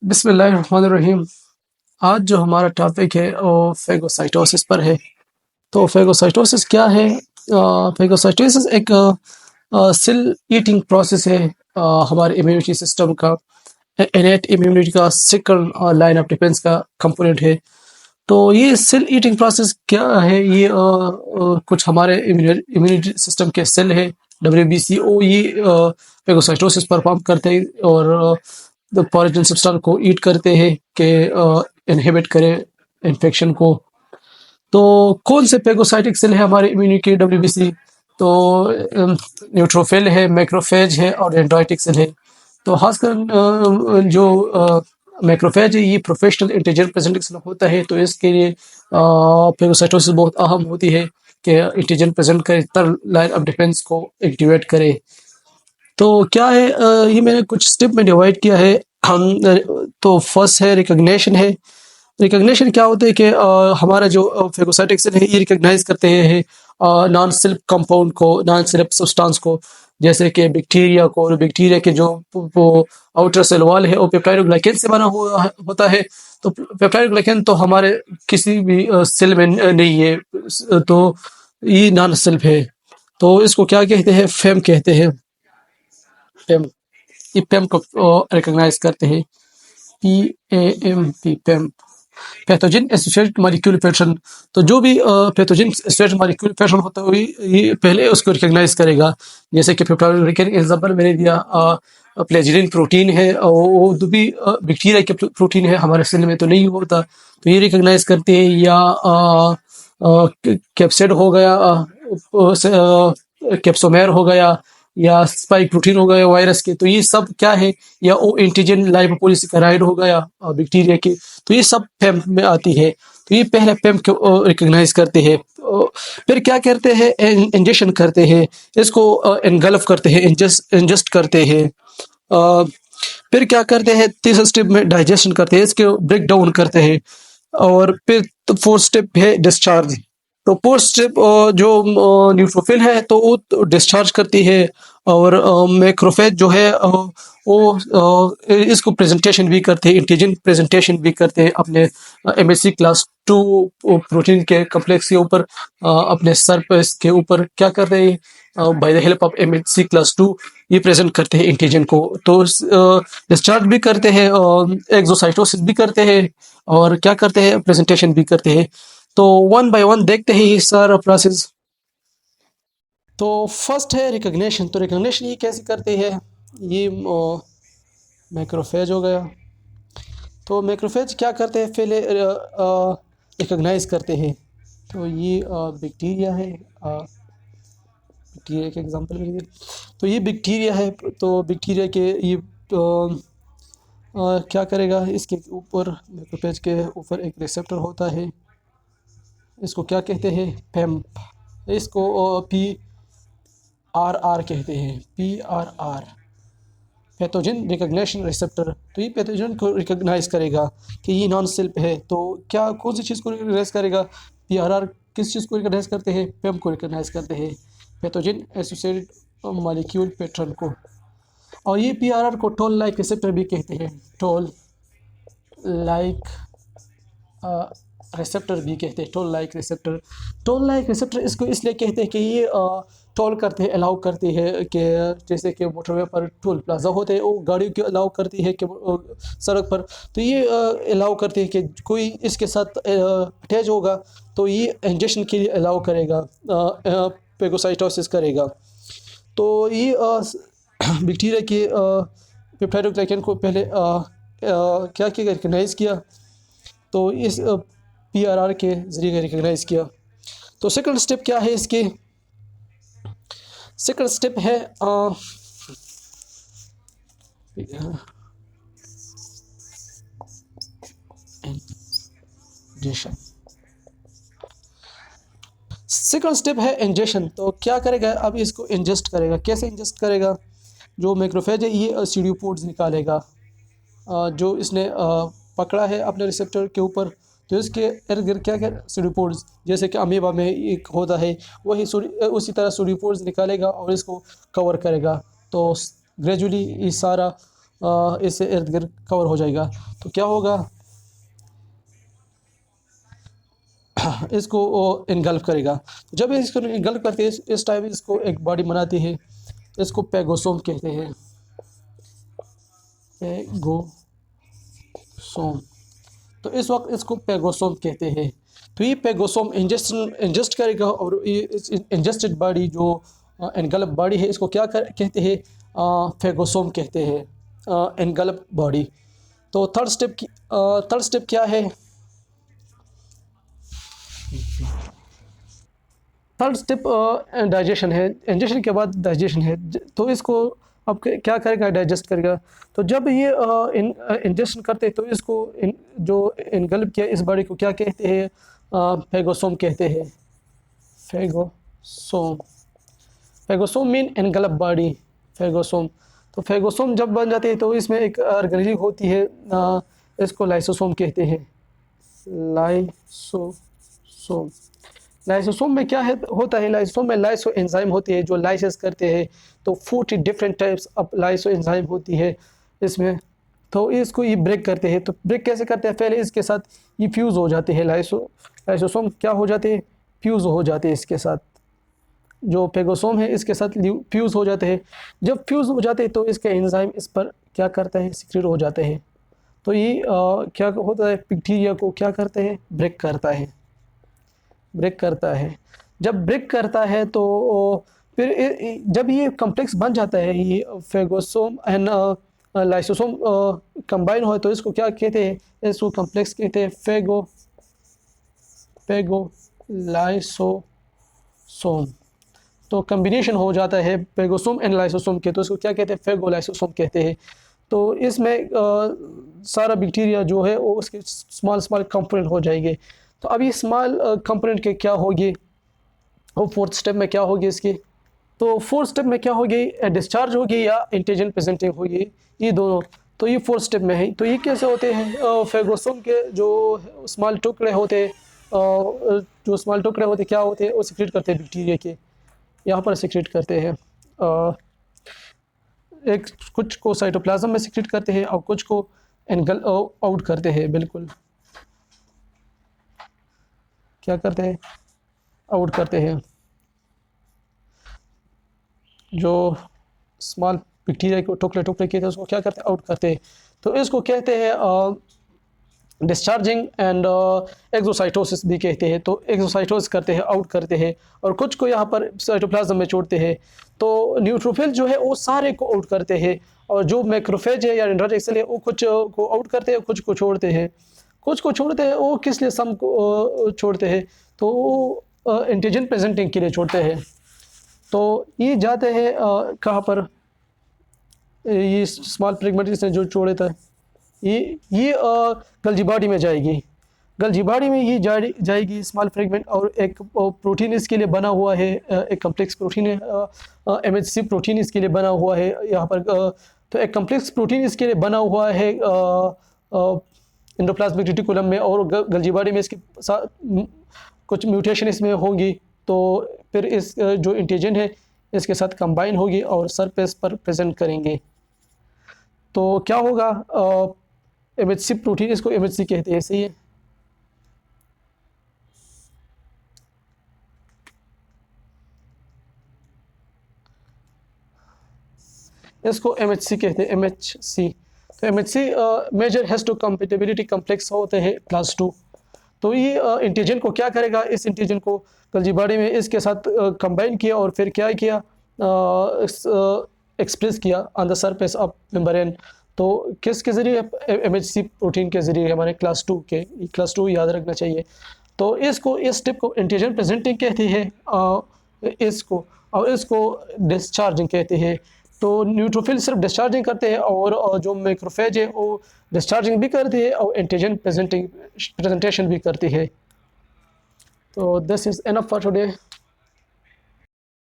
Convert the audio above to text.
बिस्मिल्लाहिर्रहमानिर्रहीम। आज जो हमारा टॉपिक है वो फेगोसाइटोसिस पर है। तो फेगोसाइटोसिस क्या है? फेगोसाइटोसिस एक सेल ईटिंग प्रोसेस है। हमारे इम्यूनिटी सिस्टम का इनेट इम्यूनिटी का सेकंड लाइन ऑफ डिफेंस का कंपोनेंट है। तो ये सेल ईटिंग प्रोसेस क्या है? ये कुछ हमारे इम्यूनिटी सिस्टम के सेल है WBCO, ये फेगोसाइटोसिस परफॉर्म करते हैं और फॉरेन सब्सटेंस को ईट करते हैं कि इनहिबिट करें इन्फेक्शन को। तो कौन से फेगोसाइटिक सेल है हमारे इम्यूनिटी के WBC? तो न्यूट्रोफिल है, मैक्रोफेज है और डेंड्राइटिक सेल है। तो खासकर जो मैक्रोफेज है, ये प्रोफेशनल इंटीजर प्रेजेंटिंग सेल होता है। तो इसके लिए फेगोसाइटोसिस बहुत अहम होती है कि इंटीजर प्रेजेंट करे, तब लाइन ऑफ डिफेंस को एक्टिवेट करे। तो क्या है, ये मैंने कुछ स्टेप में डिवाइड किया है। हम तो फर्स्ट है रिकग्निशन है। रिकग्निशन क्या होता है कि हमारा जो फेगोसाइटिक सेल है ये रिकग्नाइज करते हैं नॉन सेल्फ कंपाउंड को, नॉन सेल्फ सब्सटेंस को, जैसे कि बैक्टीरिया को। और बैक्टीरिया के जो वो आउटर सेल वॉल है वो पेप्टाइडोग्लाइकेन से बना हुआ होता है। तो पेप्टाइडोग्लाइकेन तो हमारे किसी भी सेल में नहीं है, तो ये नॉन सेल्फ है। तो इसको क्या कहते हैं? फेम कहते हैं। फेम, ये पेम को रिकॉग्नाइज करते हैं। PAM, PAM, pathogen associated molecule pattern. तो जो भी पैथोजन एसोसिएटेड मॉलिक्यूल पैटर्न होता है ये पहले उसको रिकॉग्नाइज करेगा। जैसे कि पेप्टाइडोग्लाइकेन एग्जांपल मैंने दिया। प्लेजिरिन प्रोटीन है और वो जो भी बैक्टीरिया के प्रोटीन है, हमारे सेल में तो नहीं होता, तो ये रिकॉग्नाइज करते हैं। या कैप्सिड हो गया, कैप्सोमेर हो गया, या स्पाइक प्रोटीन हो गया वायरस के, तो ये सब क्या है? या ओ एंटीजन लाइपोपॉलीसेकेराइड हो गया बैक्टीरिया के, तो ये सब पेम में आती है। तो ये पहले पेम को रिकॉग्नाइज करते हैं। फिर क्या करते हैं? इंजेक्शन करते हैं, इसको एनगल्फ करते हैं, इंजेस्ट करते हैं। अ, फिर क्या करते हैं? तीसरे स्टेप में डाइजेशन करते हैं, इसके ब्रेक डाउन करते हैं। और फिर तो फोर्थ स्टेप है डिस्चार्ज। तो फोर्थ स्टेप जो न्यूट्रोफिल है तो वो डिस्चार्ज करती है। और मैक्रोफेज जो है वो इसको प्रेजेंटेशन भी करते हैं, एंटीजन प्रेजेंटेशन भी करते हैं अपने MHC क्लास 2 प्रोटीन के कम्प्लेक्स के ऊपर। अपने सरफेस के ऊपर क्या करते हैं? By the help of MHC class 2 ये प्रेजेंट करते हैं एंटीजन को। तो डिस्चार्ज भी करते हैं, एक्सोसाइटोसिस भी करते हैं, और क्या करते हैं? प्रेजेंटेशन भी करते हैं। तो वन बाय वन देखते हैं ये सारा प्रोसेस। तो फर्स्ट है रिकग्निशन। तो रिकग्निशन ये कैसे करते हैं? ये मैक्रोफेज हो गया। तो मैक्रोफेज क्या करते हैं? पहले रिकग्नाइज करते हैं। तो ये बैक्टीरिया है, बैक्टीरिया के एग्जांपल में तो ये बैक्टीरिया है। तो बैक्टीरिया के ये क्या करेगा? इसके ऊपर, मैक्रोफेज के ऊपर एक रिसेप्टर होता है, इसको क्या कहते हैं? पेम्प। इसको PRR कहते हैं, PRR, पैथोजन रिकग्निशन रिसेप्टर। तो ये पैथोजन को रिकग्नाइज करेगा कि ये नॉन सेल्फ है। तो क्या कौन सी चीज़ को रिकग्नाइज करेगा? PRR किस चीज़ को रिकग्नाइज करते हैं? पेम को रिकग्नाइज करते हैं, पैथोजन एसोसिएटेड मॉलिक्यूल पैटर्न को। और ये PRR को टोल लाइक रिसेप्टर भी कहते हैं, टोल लाइक रिसेप्टर भी कहते हैं, toll like receptor. Toll like receptor इसको इसलिए कहते हैं कि ये टोल करते हैं, अलाउ करती है कि जैसे कि मोटरवे पर टोल प्लाजा होते हैं, वो गाड़ियों को अलाउ करती है कि सड़क पर, तो ये अलाउ करती है कि कोई इसके साथ अटैच होगा तो ये इंजेक्शन के लिए अलाउ करेगा, पेगोसाइटोसिस करेगा। तो ये बैक्टीरिया के पेप्टाइडोग्लाइकेन को पहले क्या किया? रिकग्नाइज किया। तो इस PRR के ज़रिए रिकग्नाइज किया। तो सेकंड स्टेप क्या है इसके? सेकंड स्टेप है इंजेक्शन। सेकंड स्टेप है इंजेक्शन। तो क्या करेगा? अब इसको इंजेस्ट करेगा। कैसे इंजेस्ट करेगा? जो मैक्रोफेज है ये सीडियोपोड्स निकालेगा, जो इसने पकड़ा है अपने रिसेप्टर के ऊपर। तो इसके इर्द गिर्द क्या क्या सीडियोपोड्स, जैसे कि अमीबा में एक होता है वही उसी तरह सीडियोपोड्स निकालेगा और इसको कवर करेगा। तो ग्रेजुअली ये सारा इससे इर्द गिर्द कवर हो जाएगा। तो क्या होगा, इसको इनगल्फ करेगा। जब इसको इनगल्फ करते हैं इस टाइम इसको एक बॉडी बनाती है, इसको पेगोसोम कहते हैं, पेगोसोम। तो इस वक्त इसको पेगोसोम कहते हैं। तो ये पेगोसोम इंजेस्ट करेगा और ये इंजेस्टेड बॉडी जो एनगल्फ बॉडी है इसको क्या कहते हैं, फेगोसोम कहते हैं, एनगल्फ बॉडी। तो थर्ड स्टेप क्या है, थर्ड स्टेप डाइजेशन है। इंजेक्शन के बाद डाइजेशन है। तो इसको अब क्या करेगा, डाइजेस्ट करेगा। तो जब ये इंजेक्शन करते हैं तो इसको जो इनगल्प किया इस बॉडी को क्या कहते हैं, फेगोसोम कहते हैं, phagosome. Phagosome mean engulf body, phagosome. तो फेगोसोम जब बन जाती है तो इसमें एक ऑर्गेनेल होती है, इसको लाइसोसोम कहते हैं, लाइसोसोम। लाइसोसोम में क्या है होता है, लाइसोसोम में लाइसो एंजाइम होती है जो लाइसिस करते हैं। तो 40 different types of lyso enzyme होती है इसमें। तो इसको ये ब्रेक करते हैं। तो ब्रेक कैसे करते हैं, पहले इसके साथ ये फ्यूज़ हो जाते हैं, लाइसोसोम क्या हो जाते हैं, फ्यूज़ हो जाते हैं इसके साथ। जो पेगोसोम है इसके साथ फ्यूज़ हो जाते हैं। जब फ्यूज़ हो जाते हैं तो इसके एंजाइम इस पर क्या करते हैं, सिक्रेट हो जाते हैं। तो ये क्या होता है, बैक्टीरिया को क्या करते हैं, ब्रेक करता है, ब्रेक करता है। जब ब्रेक करता है तो फिर जब ये कॉम्प्लेक्स बन जाता है, ये फेगोसोम एंड लाइसोसोम कंबाइन हो तो इसको क्या कहते हैं, इसको कॉम्प्लेक्स कहते हैं फेगोलाइसोसोम। तो कम्बिनेशन हो जाता है पेगोसोम एंड लाइसोसोम के, तो इसको क्या कहते हैं, फेगोलाइसोसोम कहते हैं। तो इसमें सारा बैक्टीरिया जो है वो उसके स्मॉल स्मॉल कंपोनेंट हो जाएंगे। तो अभी स्मॉल कंपोनेंट के क्या होगी, वो फोर्थ स्टेप में क्या होगी इसकी। तो फोर्थ स्टेप में क्या होगी, डिस्चार्ज होगी या एंटीजन प्रेजेंटिंग होगी, ये दोनों। तो ये फोर्थ स्टेप में है। तो ये कैसे होते हैं, फेगोसोम के जो स्मॉल टुकड़े होते हैं, जो स्मॉल टुकड़े होते क्या होते हैं, वो सिक्रेट करते हैं बैक्टीरिया के, यहाँ पर सिक्रेट करते हैं। एक कुछ को साइटोप्लाज्म में सिक्रेट करते हैं और कुछ को एनगल आउट करते हैं, बिल्कुल क्या करते हैं, आउट करते हैं। जो स्मॉल बैक्टीरिया को टुकड़े टुकड़े किए थे उसको क्या करते हैं, आउट करते हैं। तो इसको कहते हैं डिस्चार्जिंग एंड एक्सोसाइटोसिस भी कहते हैं। तो एक्सोसाइटोसिस करते हैं, आउट करते हैं, और कुछ को यहाँ पर साइटोप्लाज्म में छोड़ते हैं। तो न्यूट्रोफिल जो है वो सारे को आउट करते हैं, और जो मैक्रोफेज है या डेंड्राइटिक सेल है वो कुछ को आउट करते हैं, कुछ को छोड़ते हैं। कुछ को छोड़ते हैं वो किस लिए, सम को छोड़ते हैं, तो वो एंटीजन प्रेजेंटिंग के लिए छोड़ते हैं। तो ये जाते हैं कहाँ पर, ये स्मॉल फ्रेगमेंट्स ने जो छोड़े था ये गल्जी बॉडी में जाएगी। गल्जी बॉडी में ये जाएगी स्मॉल फ्रेगमेंट, और एक प्रोटीन इसके लिए बना हुआ है, एक कम्प्लेक्स प्रोटीन है, MHC प्रोटीन इसके लिए बना हुआ है यहाँ पर। तो एक कम्प्लेक्स प्रोटीन इसके लिए बना हुआ है एंडोप्लाज्मिक रेटिकुलम में, और गल्जी बॉडी में इसके साथ कुछ म्यूटेशन इसमें होंगी। तो फिर इस जो एंटीजन है इसके साथ कंबाइन होगी और सरफेस पर प्रेजेंट करेंगे। तो क्या होगा, MHC प्रोटीन, इसको MHC कहते हैं, सही है। इसको MHC कहते हैं, MHC। तो MHC मेजर हिस्टोकम्पैटिबिलिटी कम्प्लेक्स होते हैं क्लास 2। तो ये एंटीजन को क्या करेगा, इस एंटीजन को गल्जी बॉडी में इसके साथ कंबाइन किया और फिर क्या किया, एक्सप्रेस किया on the surface of membrane. तो किसके ज़रिए, MHC प्रोटीन के ज़रिए, हमारे क्लास 2 के, क्लास 2 याद रखना चाहिए। तो इसको, इस स्टेप को एंटीजन प्रेजेंटिंग कहते हैं इसको, और इसको डिस्चार्जिंग कहते हैं। तो न्यूट्रोफिल सिर्फ डिस्चार्जिंग करते हैं, और जो मैक्रोफेज है वो डिस्चार्जिंग भी करती है और एंटीजन प्रेजेंटेशन भी करती है। तो this is enough for today.